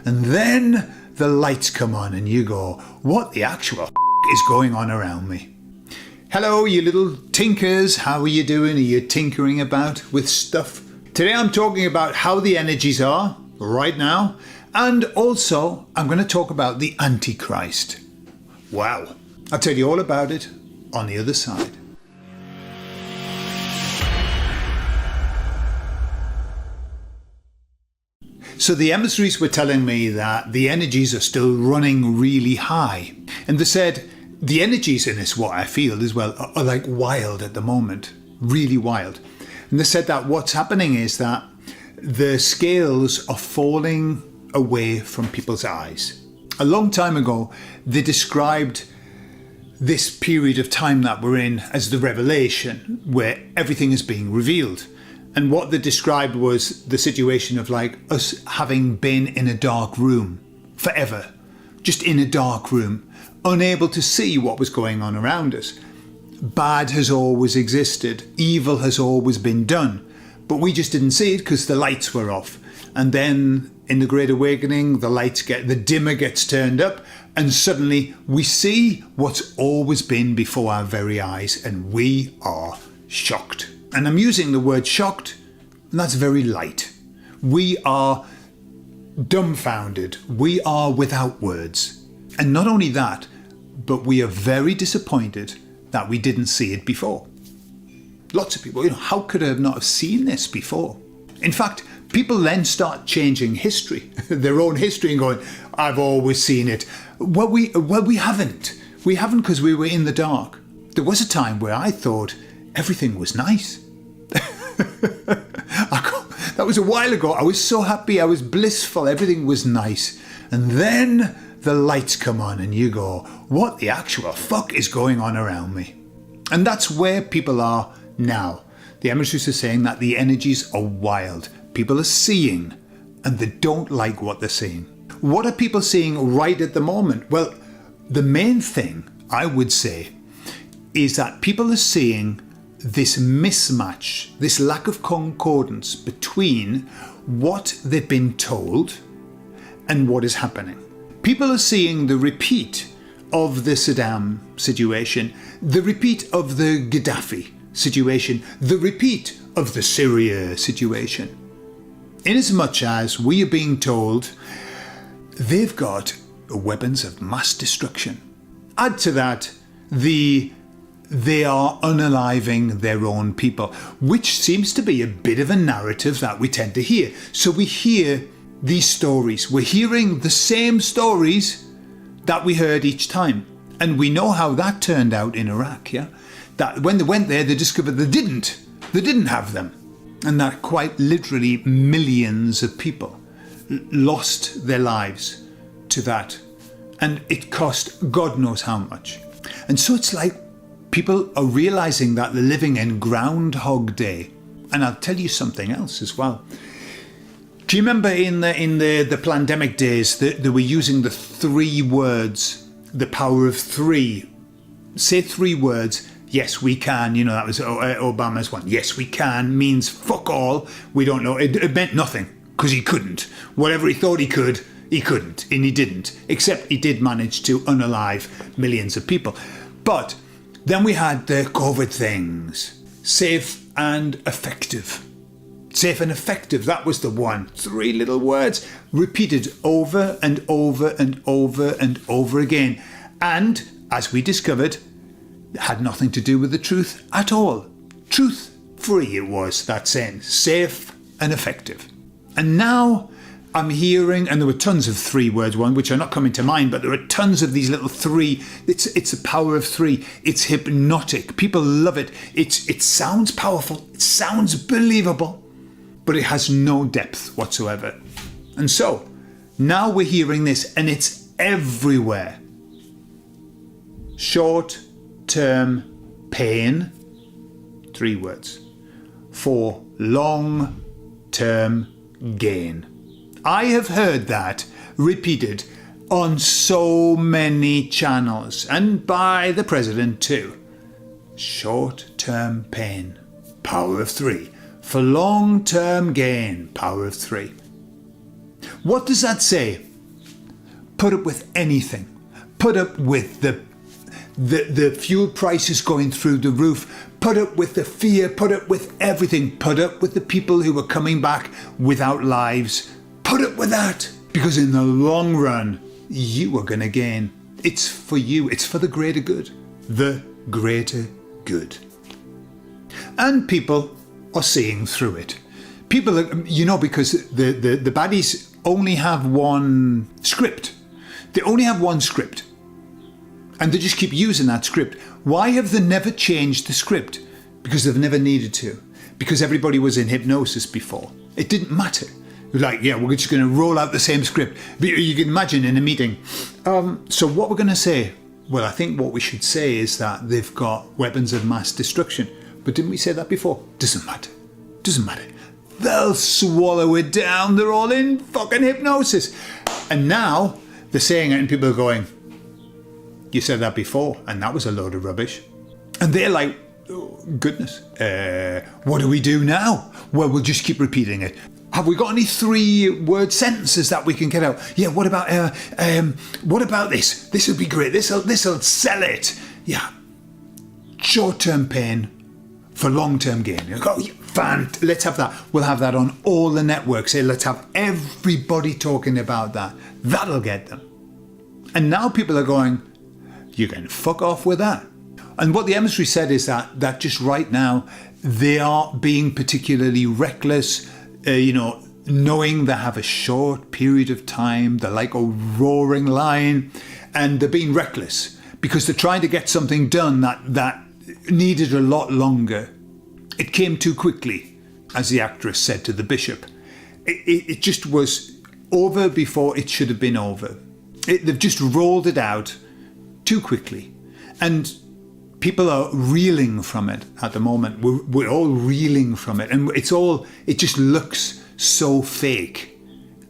And then the lights come on and you go, what the actual is going on around me? Hello, you little tinkers. How are you doing? Are you tinkering about with stuff? Today I'm talking about how the energies are right now. And also I'm going to talk about the Antichrist. Wow. I'll tell you all about it on the other side. So the emissaries were telling me that the energies are still running really high. And they said the energies in this, what I feel as well, are like wild at the moment, really wild. And they said that what's happening is that the scales are falling away from people's eyes. A long time ago, they described this period of time that we're in as the revelation, where everything is being revealed. And what they described was the situation of like us having been in a dark room forever, just in a dark room, unable to see what was going on around us. Bad has always existed, evil has always been done, but we just didn't see it because the lights were off. And then in the Great Awakening, the dimmer gets turned up, and suddenly we see what's always been before our very eyes, and we are shocked. And I'm using the word shocked, and that's very light. We are dumbfounded. We are without words. And not only that, but we are very disappointed that we didn't see it before. Lots of people, how could I not have seen this before? In fact, people then start changing history, their own history, and going, I've always seen it. Well, we haven't. We haven't because we were in the dark. There was a time where I thought everything was nice. That was a while ago. I was so happy. I was blissful. Everything was nice. And then the lights come on and you go, what the actual fuck is going on around me? And that's where people are now. The emissaries are saying that the energies are wild. People are seeing and they don't like what they're seeing. What are people seeing right at the moment? Well, the main thing I would say is that people are seeing this mismatch, this lack of concordance between what they've been told and what is happening. People are seeing the repeat of the Saddam situation, the repeat of the Gaddafi situation, the repeat of the Syria situation. Inasmuch as we are being told they've got weapons of mass destruction. Add to that they are unaliving their own people, which seems to be a bit of a narrative that we tend to hear. So we hear these stories. We're hearing the same stories that we heard each time. And we know how that turned out in Iraq, yeah? That when they went there, they discovered they didn't have them. And that quite literally millions of people lost their lives to that. And it cost God knows how much. And so it's like people are realizing that they're living in Groundhog Day. And I'll tell you something else as well. Do you remember in the pandemic days that they were using the 3 words, the power of 3? Say 3 words. Yes, we can. That was Obama's one. Yes, we can means fuck all. We don't know. It meant nothing because he couldn't. Whatever he thought he could, he couldn't. And he didn't. Except he did manage to unalive millions of people. But then we had the COVID things. Safe and effective. Safe and effective. That was the one. 3 little words repeated over and over and over and over again. And as we discovered, had nothing to do with the truth at all. Truth free it was, that saying. Safe and effective. And now I'm hearing, and there were tons of 3 words, one which are not coming to mind, but there are tons of these little 3. It's a power of 3. It's hypnotic. People love it. It sounds powerful. It sounds believable, but it has no depth whatsoever. And so now we're hearing this, and it's everywhere. Short-term pain, 3 words. For long-term gain. I have heard that repeated on so many channels, and by the president too. Short-term pain, power of 3. For long-term gain, power of 3. What does that say? put up with anything. Put up with the fuel prices going through the roof. Put up with the fear. Put up with everything. Put up with the people who were coming back without lives. Put up with that. Because in the long run, you are going to gain. It's for you. It's for the greater good. The greater good. And people are seeing through it. People, because the baddies only have one script. They only have one script. And they just keep using that script. Why have they never changed the script? Because they've never needed to. Because everybody was in hypnosis before. It didn't matter. Like, yeah, we're just going to roll out the same script. But you can imagine in a meeting. So what we're going to say? Well, I think what we should say is that they've got weapons of mass destruction. But didn't we say that before? Doesn't matter. Doesn't matter. They'll swallow it down. They're all in fucking hypnosis. And now they're saying it and people are going, you said that before and that was a load of rubbish. And they're like, oh, goodness, what do we do now? Well, we'll just keep repeating it. Have we got any 3-word sentences that we can get out? Yeah, what about this? This would be great. This'll sell it. Yeah. Short-term pain for long-term gain. Oh, let's have that. We'll have that on all the networks. Let's have everybody talking about that. That'll get them. And now people are going, you can fuck off with that. And what the emissary said is that just right now, they are being particularly reckless, knowing they have a short period of time. They're like a roaring lion and they're being reckless because they're trying to get something done that needed a lot longer. It came too quickly, as the actress said to the bishop. It just was over before it should have been over. They've just rolled it out too quickly. And people are reeling from it at the moment. We're all reeling from it. And it just looks so fake.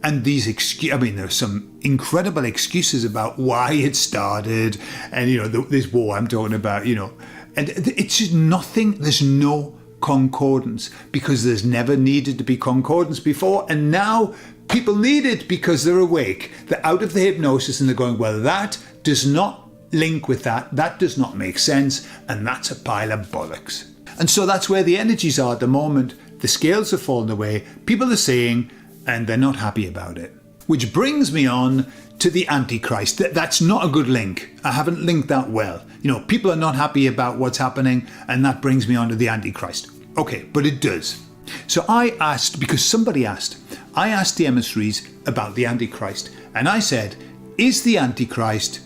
And these there's some incredible excuses about why it started. And, this war I'm talking about, and it's just nothing. There's no concordance because there's never needed to be concordance before. And now people need it because they're awake. They're out of the hypnosis and they're going, well, that does not link with that. That does not make sense. And that's a pile of bollocks. And so that's where the energies are at the moment. The scales have fallen away. People are saying, and they're not happy about it. Which brings me on to the Antichrist. That's not a good link. I haven't linked that well. People are not happy about what's happening, and that brings me on to the Antichrist. Okay, but it does. So I asked, because somebody asked, I asked the emissaries about the Antichrist, and I said, is the Antichrist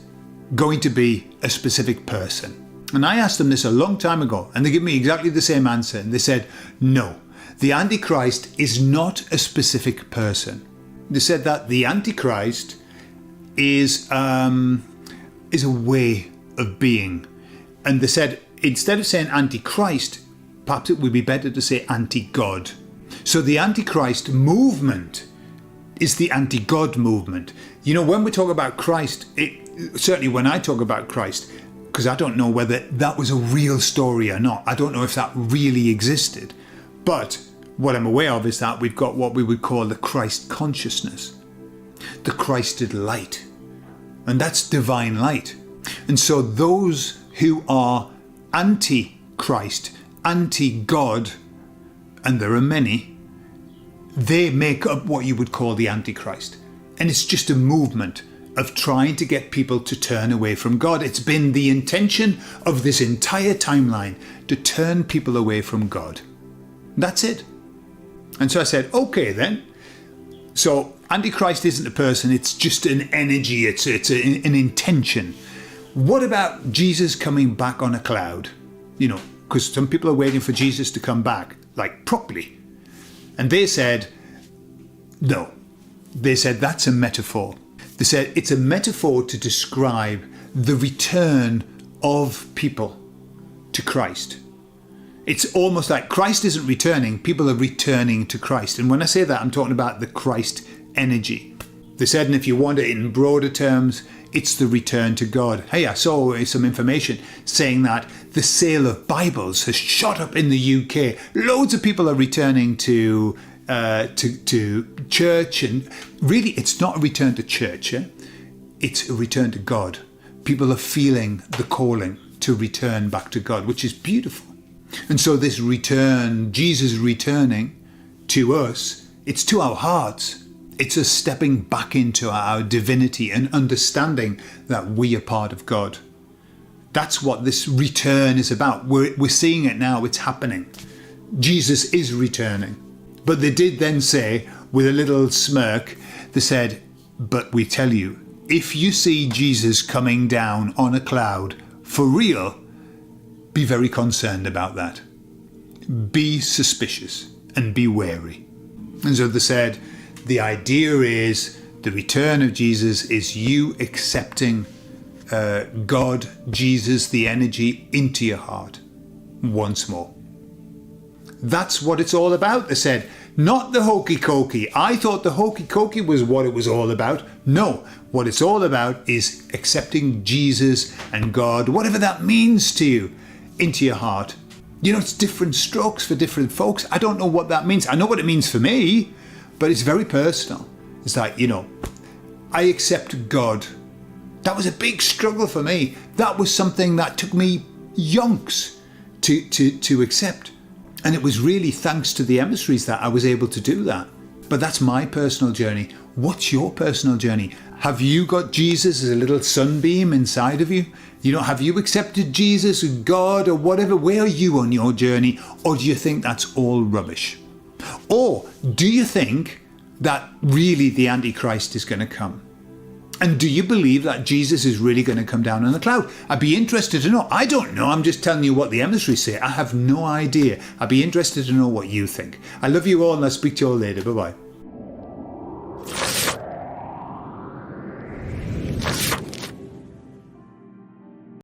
going to be a specific person? And I asked them this a long time ago, and they gave me exactly the same answer, and they said, no, the Antichrist is not a specific person. They said that the Antichrist is a way of being. And they said, instead of saying Antichrist, perhaps it would be better to say anti-God. So the Antichrist movement is the anti-God movement. When we talk about Christ, certainly when I talk about Christ, because I don't know whether that was a real story or not. I don't know if that really existed. But what I'm aware of is that we've got what we would call the Christ consciousness, the Christed light. And that's divine light. And so those who are anti-Christ, anti-God, and there are many, they make up what you would call the Antichrist. And it's just a movement of trying to get people to turn away from God. It's been the intention of this entire timeline to turn people away from God. That's it. And so I said, okay then. So Antichrist isn't a person, it's just an energy, it's an intention. What about Jesus coming back on a cloud? Because some people are waiting for Jesus to come back, like properly. And they said, no. They said that's a metaphor. They said it's a metaphor to describe the return of people to Christ. It's almost like Christ isn't returning, people are returning to Christ. And when I say that, I'm talking about the Christ energy. They said, and if you want it in broader terms, it's the return to God. Hey, I saw some information saying that the sale of Bibles has shot up in the UK. Loads of people are returning to church, and really it's not a return to church. it's a return to God. People are feeling the calling to return back to God, which is beautiful. And so this return, Jesus returning to us, it's to our hearts. It's us stepping back into our divinity and understanding that we are part of God. That's what this return is about. We're seeing it now. It's happening. Jesus is returning. But they did then say, with a little smirk, they said, but we tell you, if you see Jesus coming down on a cloud for real, be very concerned about that. Be suspicious and be wary. And so they said, the idea is the return of Jesus is you accepting God, Jesus, the energy into your heart once more. That's what it's all about, they said. Not the hokey cokey. I thought the hokey cokey was what it was all about. No, what it's all about is accepting Jesus and God, whatever that means to you, into your heart. You know, it's different strokes for different folks. I don't know what that means. I know what it means for me, but it's very personal. It's like, you know, I accept God. That was a big struggle for me. That was something that took me yonks to accept. And it was really thanks to the emissaries that I was able to do that. But that's my personal journey. What's your personal journey? Have you got Jesus as a little sunbeam inside of you? You know, have you accepted Jesus as God or whatever? Where are you on your journey? Or do you think that's all rubbish? Or do you think that really the Antichrist is going to come? And do you believe that Jesus is really going to come down on the cloud? I'd be interested to know. I don't know. I'm just telling you what the emissaries say. I have no idea. I'd be interested to know what you think. I love you all and I'll speak to you all later. Bye-bye.